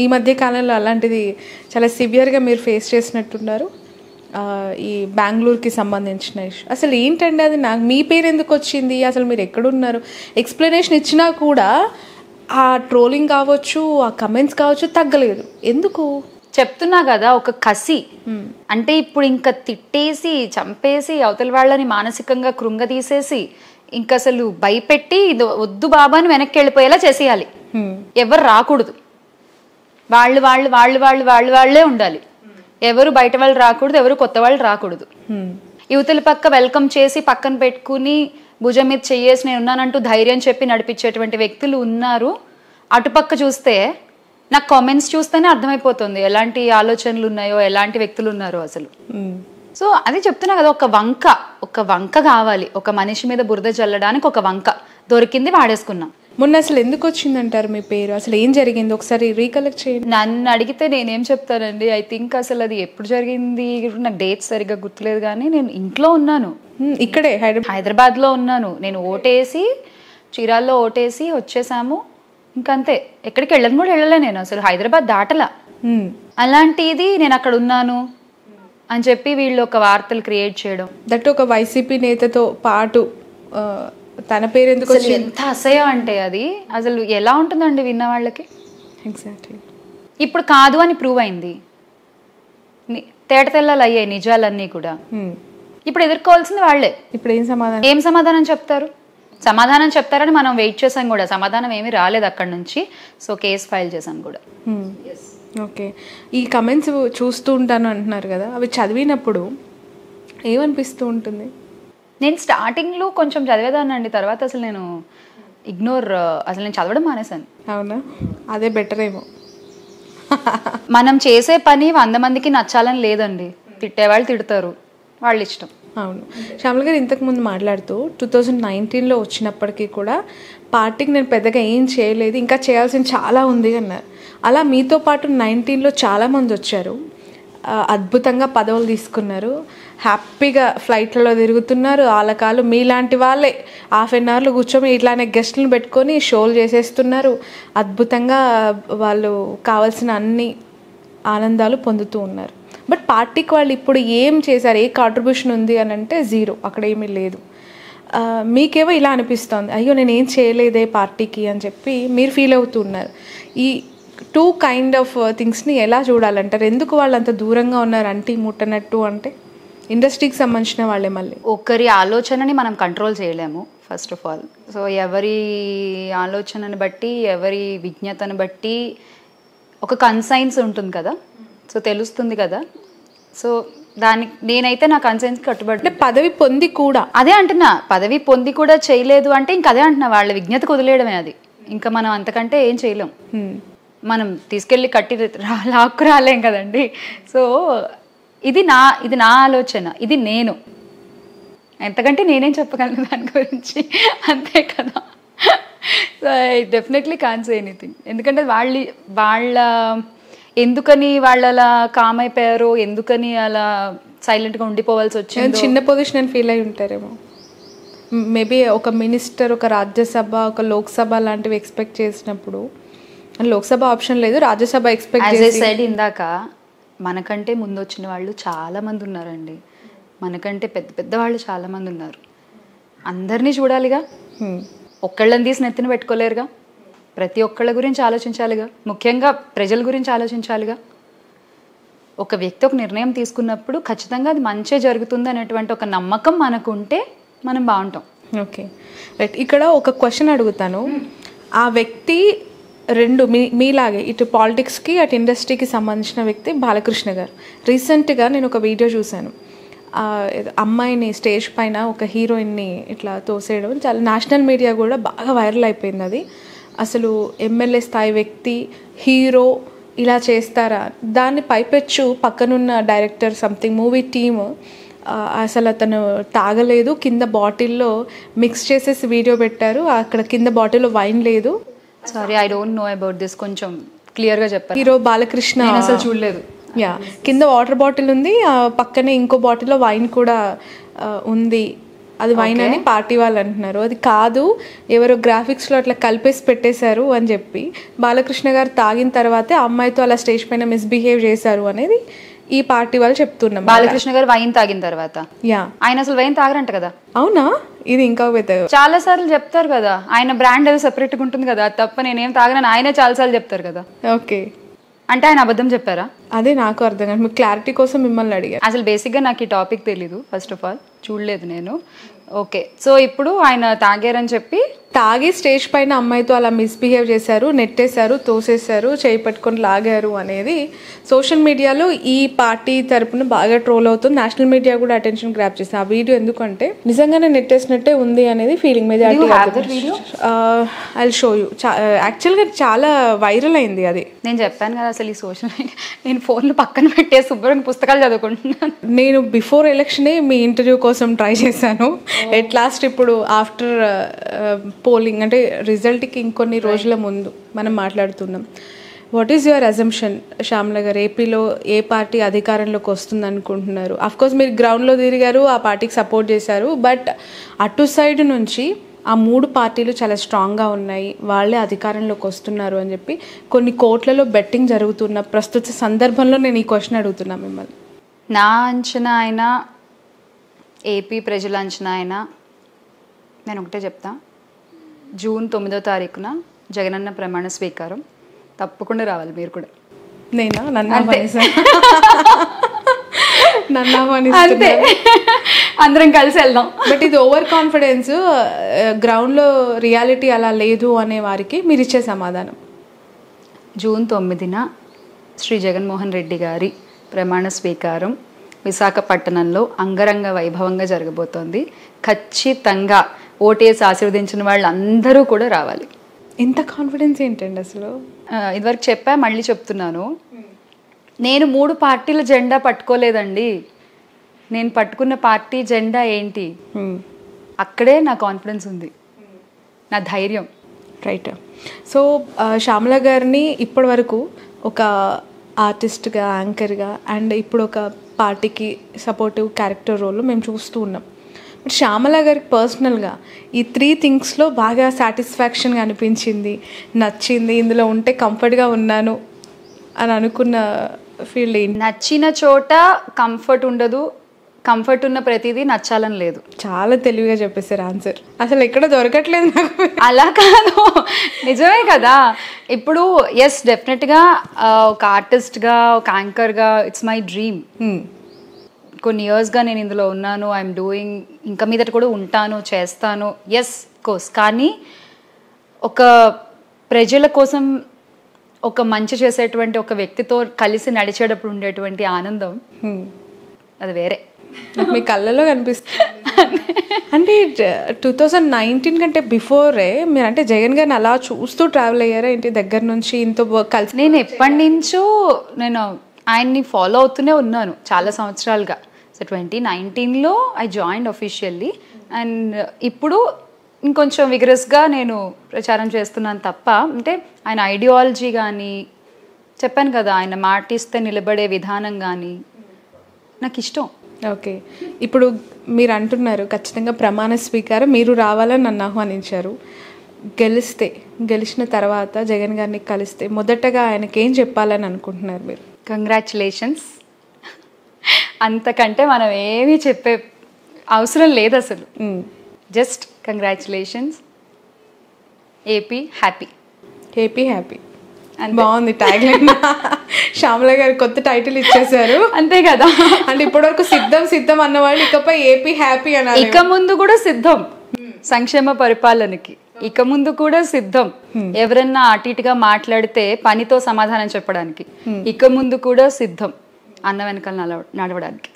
ఈ మధ్య కాలంలో అలాంటిది చాలా సివియర్గా మీరు ఫేస్ చేసినట్టున్నారు. ఈ బెంగళూరుకి సంబంధించిన ఇష్యూ అసలు ఏంటండి అది? నాకు మీ పేరు ఎందుకు వచ్చింది, అసలు మీరు ఎక్కడున్నారు? ఎక్స్ప్లెనేషన్ ఇచ్చినా కూడా ఆ ట్రోలింగ్ కావచ్చు, ఆ కమెంట్స్ కావచ్చు తగ్గలేదు. ఎందుకు? చెప్తున్నా కదా, ఒక కసి. అంటే ఇప్పుడు ఇంకా తిట్టేసి చంపేసి అవతల వాళ్ళని మానసికంగా కృంగతీసేసి ఇంకా అసలు భయపెట్టి వద్దు బాబా అని వెనక్కి వెళ్ళిపోయేలా చేసేయాలి. ఎవరు రాకూడదు, వాళ్ళే ఉండాలి. ఎవరు బయట వాళ్ళు రాకూడదు, ఎవరు కొత్త వాళ్ళు రాకూడదు. యువతల పక్క వెల్కమ్ చేసి పక్కన పెట్టుకుని భుజం మీద చెయ్యేసి నేను ఉన్నానంటూ ధైర్యం చెప్పి నడిపించేటువంటి వ్యక్తులు ఉన్నారు. అటుపక్క చూస్తే నాకు కామెంట్స్ చూస్తేనే అర్థమైపోతుంది ఎలాంటి ఆలోచనలు ఉన్నాయో, ఎలాంటి వ్యక్తులు ఉన్నారో అసలు. సో అది చెప్తున్నా కదా, ఒక వంక కావాలి. ఒక మనిషి మీద బురద చల్లడానికి ఒక వంక దొరికింది, వాడేసుకున్నాం. మొన్న అసలు ఎందుకు వచ్చిందంటారు మీ పేరు? అసలు ఏం జరిగింది ఒకసారి రీకలెక్ట్ చేయండి. నన్ను అడిగితే నేనేం చెప్తానండి. ఐ థింక్ అసలు అది ఎప్పుడు జరిగింది నాకు డేట్ సరిగ్గా గుర్తులేదు, కానీ నేను ఇంట్లో ఉన్నాను, ఇక్కడే హైదరాబాద్లో ఉన్నాను. నేను ఓటేసి చీరాల్లో ఓటేసి వచ్చేసాము, ఇంకంతే. ఎక్కడికి వెళ్ళను కూడా వెళ్ళలే నేను, అసలు హైదరాబాద్ దాటలా. అలాంటిది నేను అక్కడ ఉన్నాను అని చెప్పి వీళ్ళు ఒక వార్తలు క్రియేట్ చేయడం, దట్ ఒక వైసీపీ నేతతో పాటు తన పేరు ఎందుకు? ఎంత అసహ్యం అంటే అది అసలు ఎలా ఉంటుందండి విన్న వాళ్ళకి. ఎగ్జాక్ట్లీ. ఇప్పుడు కాదు అని ప్రూవ్ అయింది, తేటతెల్లాలు అయ్యాయి నిజాలన్నీ కూడా. ఇప్పుడు ఎదుర్కోవాల్సింది వాళ్ళే. ఇప్పుడు ఏం సమాధానం చెప్తారు? సమాధానం చెప్తారని మనం వెయిట్ చేసాం కూడా, సమాధానం ఏమీ రాలేదు అక్కడ నుంచి. సో కేసు ఫైల్ చేసాం కూడా. ఓకే. ఈ కమెంట్స్ చూస్తూ ఉంటాను అంటున్నారు కదా, అవి చదివినప్పుడు ఏమనిపిస్తూ ఉంటుంది? నేను స్టార్టింగ్లో కొంచెం చదివేదాన్నండి, తర్వాత అసలు నేను అసలు నేను చదవడం మానేశాను. అవునా? అదే బెటర్ ఏమో. మనం చేసే పని 100 మందికి నచ్చాలని లేదండి. తిట్టేవాళ్ళు తిడతారు, వాళ్ళ ఇష్టం. అవును. శ్యామల గారు ఇంతకుముందు మాట్లాడుతూ 2019లో వచ్చినప్పటికీ కూడా పార్టీకి నేను పెద్దగా ఏం చేయలేదు, ఇంకా చేయాల్సింది చాలా ఉంది అన్నారు. అలా మీతో పాటు 19లో చాలామంది వచ్చారు, అద్భుతంగా పదవులు తీసుకున్నారు, హ్యాపీగా ఫ్లైట్లలో తిరుగుతున్నారు. వాళ్ళకాలు మీలాంటి వాళ్ళే ½ కూర్చొని ఇట్లానే గెస్ట్లను పెట్టుకొని షోలు చేసేస్తున్నారు. అద్భుతంగా వాళ్ళు కావాల్సిన అన్ని ఆనందాలు పొందుతూ ఉన్నారు. బట్ పార్టీకి వాళ్ళు ఇప్పుడు ఏం చేశారు, ఏ కాంట్రిబ్యూషన్ ఉంది అని అంటే జీరో, అక్కడ ఏమీ లేదు. మీకేమో ఇలా అనిపిస్తుంది, అయ్యో నేను ఏం చేయలేదే పార్టీకి అని చెప్పి మీరు ఫీల్ అవుతున్నారు. ఈ 2 కైండ్ ఆఫ్ థింగ్స్ని ఎలా చూడాలంటారు? ఎందుకు వాళ్ళు అంత దూరంగా ఉన్నారు? అంటీ ముట్టనట్టు అంటే ఇండస్ట్రీకి సంబంధించిన వాళ్ళే. మళ్ళీ ఒకరి ఆలోచనని మనం కంట్రోల్ చేయలేము ఫస్ట్ ఆఫ్ ఆల్. సో ఎవరి ఆలోచనని బట్టి, ఎవరి విజ్ఞతను బట్టి ఒక కన్సైన్స్ ఉంటుంది కదా, సో తెలుస్తుంది కదా. సో దానికి నేనైతే నా కన్సైన్స్ కట్టుబడి, పదవి పొంది కూడా అదే అంటున్నా, పదవి పొంది కూడా చేయలేదు అంటే ఇంక అదే అంటున్నా, వాళ్ళ విజ్ఞతకు వదిలేయడమే అది. ఇంకా మనం అంతకంటే ఏం చేయలేం. మనం తీసుకెళ్ళి కట్టి లాక్కు రాలేం కదండి. సో ఇది నా ఆలోచన, ఇది నేను, ఎంతకంటే నేనేం చెప్పగలను దాని గురించి, అంతే కదా. So I definitely can say anything. ఎందుకంటే వాళ్ళ ఎందుకని వాళ్ళు అలా కామ్ అయిపోయారో, ఎందుకని అలా సైలెంట్గా ఉండిపోవాల్సి వచ్చింది. చిన్న పొజిషన్ అని ఫీల్ అయి ఉంటారేమో. మేబీ ఒక మినిస్టర్, ఒక రాజ్యసభ, ఒక లోక్సభ లాంటివి ఎక్స్పెక్ట్ చేసినప్పుడు, లోక్సభ ఆప్షన్ లేదు, రాజ్యసభ ఎక్స్పెక్ట్ చేసి ఇందాక మనకంటే ముందు వచ్చిన వాళ్ళు చాలా మంది ఉన్నారండి. మనకంటే పెద్ద పెద్ద వాళ్ళు చాలా మంది ఉన్నారు. అందరినీ చూడాలిగా, ఒక్కళ్ళని తీసి నెత్తిన పెట్టుకోలేరుగా. ప్రతి ఒక్కళ్ళ గురించి ఆలోచించాలిగా, ముఖ్యంగా ప్రజల గురించి ఆలోచించాలిగా. ఒక వ్యక్తి ఒక నిర్ణయం తీసుకున్నప్పుడు ఖచ్చితంగా అది మంచే జరుగుతుంది అనేటువంటి ఒక నమ్మకం మనకు ఉంటే మనం బాగుంటాం. Okay, right. ఇక్కడ ఒక క్వశ్చన్ అడుగుతాను. ఆ వ్యక్తి మీలాగే ఇటు పాలిటిక్స్కి అటు ఇండస్ట్రీకి సంబంధించిన వ్యక్తి బాలకృష్ణ గారు. రీసెంట్గా నేను ఒక వీడియో చూశాను, అమ్మాయిని స్టేజ్ పైన ఒక హీరోయిన్ని ఇట్లా తోసేయడం చాలా నేషనల్ మీడియా కూడా బాగా వైరల్ అయిపోయింది. అది అసలు ఎమ్మెల్యే స్థాయి వ్యక్తి హీరో ఇలా చేస్తారా? దాన్ని పైపెచ్చు పక్కనున్న డైరెక్టర్ సంథింగ్ మూవీ టీమ్ అసలు అతను తాగలేదు, కింద బాటిల్లో మిక్స్ చేసేసి వీడియో పెట్టారు, అక్కడ కింద బాటిల్లో వైన్ లేదు. Sorry, I don't know about this, కొంచెం క్లియర్గా చెప్పారు. హీరో బాలకృష్ణ అసలు చూడలేదు. కింద వాటర్ బాటిల్ ఉంది, పక్కనే ఇంకో బాటిల్లో వైన్ కూడా ఉంది అది వైన్ అని పార్టీ వాళ్ళు అంటున్నారు. అది కాదు, ఎవరో గ్రాఫిక్స్లో అట్లా కలిపేసి పెట్టేశారు అని చెప్పి బాలకృష్ణ గారు తాగిన తర్వాతే అమ్మాయితో అలా స్టేజ్ పైన మిస్బిహేవ్ చేశారు అనేది ఈ పార్టీ వాళ్ళు చెప్తున్నాం. బాలకృష్ణ గారు వైన్ తాగిన తర్వాత ఆయన అసలు వైన్ తాగరంట కదా. అవునా? ఇది ఇంకా చాలా సార్లు చెప్తారు కదా, ఆయన బ్రాండ్ అది సెపరేట్ గా ఉంటుంది కదా, తప్ప నేనేం తాగనని ఆయనే చాలా సార్లు చెప్తారు కదా. ఓకే, అంటే ఆయన అబద్ధం చెప్పారా? అదే నాకు అర్థం కాదు, మీకు క్లారిటీ కోసం మిమ్మల్ని అడిగారు. అసలు బేసిక్గా నాకు ఈ టాపిక్ తెలీదు, ఫస్ట్ ఆఫ్ ఆల్ చూడలేదు నేను. ఓకే, సో ఇప్పుడు ఆయన తాగారని చెప్పి తాగి స్టేజ్ పైన అమ్మాయితో అలా మిస్బిహేవ్ చేశారు, నెట్టేశారు, తోసేశారు, చేయి పట్టుకొని లాగారు అనేది సోషల్ మీడియాలో ఈ పార్టీ తరపున బాగా ట్రోల్ అవుతుంది. నేషనల్ మీడియా కూడా అటెన్షన్ గ్రాప్ చేసింది. ఆ వీడియో ఎందుకంటే నిజంగానే నెట్టేసినట్టే ఉంది అనేది feeling. Majority I show you. యాక్చువల్గా చాలా వైరల్ అయింది అది. నేను చెప్పాను కదా, అసలు ఈ సోషల్ మీడియా నేను ఫోన్లు పక్కన పెట్టే శుభ్రంగా పుస్తకాలు చదువుకుంటున్నాను. నేను బిఫోర్ ఎలక్షనే మీ ఇంటర్వ్యూ కోసం ట్రై చేశాను. ఎట్ లాస్ట్ ఇప్పుడు ఆఫ్టర్ పోలింగ్ అంటే రిజల్ట్కి ఇంకొన్ని రోజుల ముందు మనం మాట్లాడుతున్నాం. What is your assumption Shyamala గారు? ఏపీలో ఏ పార్టీ అధికారంలోకి వస్తుంది అనుకుంటున్నారు? అఫ్కోర్స్ మీరు గ్రౌండ్లో తిరిగారు, ఆ పార్టీకి సపోర్ట్ చేశారు, బట్ అటు సైడ్ నుంచి ఆ 3 పార్టీలు చాలా స్ట్రాంగ్గా ఉన్నాయి, వాళ్ళే అధికారంలోకి వస్తున్నారు అని చెప్పి కొన్ని కోట్లలో బెట్టింగ్ జరుగుతున్న ప్రస్తుత సందర్భంలో నేను ఈ క్వశ్చన్ అడుగుతున్నా మిమ్మల్ని. నా అంచనా అయినా ఏపీ ప్రజల అంచనా అయినా నేను ఒకటే చెప్తా, జూన్ 9వ తారీఖున జగనన్న ప్రమాణ స్వీకారం. తప్పకుండా రావాలి మీరు కూడా. నేనా? నన్ను అంతే, అందరం కలిసి వెళ్దాం. బట్ ఇది ఓవర్ కాన్ఫిడెన్స్, గ్రౌండ్లో రియాలిటీ అలా లేదు అనే వారికి మీరు ఇచ్చే సమాధానం? జూన్ 9న శ్రీ జగన్మోహన్ రెడ్డి గారి ప్రమాణ స్వీకారం విశాఖపట్నంలో అంగరంగ వైభవంగా జరగబోతోంది. ఖచ్చితంగా ఓటేసి ఆశీర్వదించిన వాళ్ళు అందరూ కూడా రావాలి. ఇంత కాన్ఫిడెన్స్ ఏంటండి అసలు? ఇదివరకు చెప్పా, మళ్ళీ చెప్తున్నాను. నేను 3 పార్టీల జెండా పట్టుకోలేదండి. నేను పట్టుకున్న పార్టీ జెండా ఏంటి, అక్కడే నా కాన్ఫిడెన్స్ ఉంది, నా ధైర్యం. రైట్. సో శ్యామల గారిని ఇప్పటి వరకు ఒక ఆర్టిస్ట్గా, యాంకర్గా అండ్ ఇప్పుడు ఒక పార్టీకి సపోర్టివ్ క్యారెక్టర్ రోల్ మేము చూస్తూ ఉన్నాం. బట్ శ్యామల గారికి పర్సనల్గా ఈ 3 థింగ్స్లో బాగా సాటిస్ఫాక్షన్గా అనిపించింది, నచ్చింది, ఇందులో ఉంటే కంఫర్ట్గా ఉన్నాను అని అనుకున్న ఫీల్డ్ ఏంటి? నచ్చిన చోట కంఫర్ట్ ఉండదు, కంఫర్ట్ ఉన్న ప్రతిదీ నచ్చాలని లేదు. చాలా తెలివిగా చెప్పేశారు ఆన్సర్. అసలు ఎక్కడ దొరకట్లేదు నాకు. అలా కాదు, నిజమే కదా. ఇప్పుడు ఎస్, డెఫినెట్గా ఒక ఆర్టిస్ట్గా, ఒక యాంకర్గా ఇట్స్ మై డ్రీమ్. కొన్ని ఇయర్స్గా నేను ఇందులో ఉన్నాను, ఐఎమ్ డూయింగ్, ఇంకా మీదట కూడా ఉంటాను, చేస్తాను. Yes course. కానీ ఒక ప్రజల కోసం ఒక మంచి చేసేటువంటి ఒక వ్యక్తితో కలిసి నడిచేటప్పుడు ఉండేటువంటి ఆనందం అది వేరే. మీ కళ్ళలో కనిపిస్తుంది. అంటే 2019 కంటే బిఫోరే మీరు అంటే జగన్ గారిని అలా చూస్తూ ట్రావెల్ అయ్యారా ఏంటి దగ్గర నుంచి ఇంత కలిసి? నేను ఎప్పటి నుంచో నేను ఆయన్ని ఫాలో అవుతూనే ఉన్నాను చాలా సంవత్సరాలుగా. సో 2019లో ఐ జాయిన్డ్ అఫీషియల్లీ, అండ్ ఇప్పుడు ఇంకొంచెం విగరస్గా నేను ప్రచారం చేస్తున్నాను తప్ప, అంటే ఆయన ఐడియాలజీ కానీ, చెప్పాను కదా, ఆయన మాటిస్తే నిలబడే విధానం కానీ నాకు ఇష్టం. ఓకే, ఇప్పుడు మీరు అంటున్నారు ఖచ్చితంగా ప్రమాణ స్వీకారం మీరు రావాలని నన్ను ఆహ్వానించారు. గెలిచిన తర్వాత జగన్ గారిని కలిస్తే మొదటగా ఆయనకి ఏం చెప్పాలని అనుకుంటున్నారు మీరు? కంగ్రాచులేషన్స్. అంతకంటే మనం ఏమీ చెప్పే అవసరం లేదు అసలు. Just congratulations, AP happy. AP happy బాగుంది ట్యాగ్ లైన్. శ్యామల గారు కొత్త టైటిల్ ఇచ్చేసారు. అంతే కదా. అంటే ఇప్పటివరకు సిద్ధం అన్నవాళ్ళు ఇకపై ఏపీ హ్యాపీ అనాలి. ఇక ముందు కూడా సిద్ధం సంక్షేమ పరిపాలనకి, ఇక ముందు కూడా సిద్ధం. ఎవరన్నా అటు ఇటుగా మాట్లాడితే పనితో సమాధానం చెప్పడానికి ఇక ముందు కూడా సిద్ధం, అన్న వెనకాల నడవడానికి.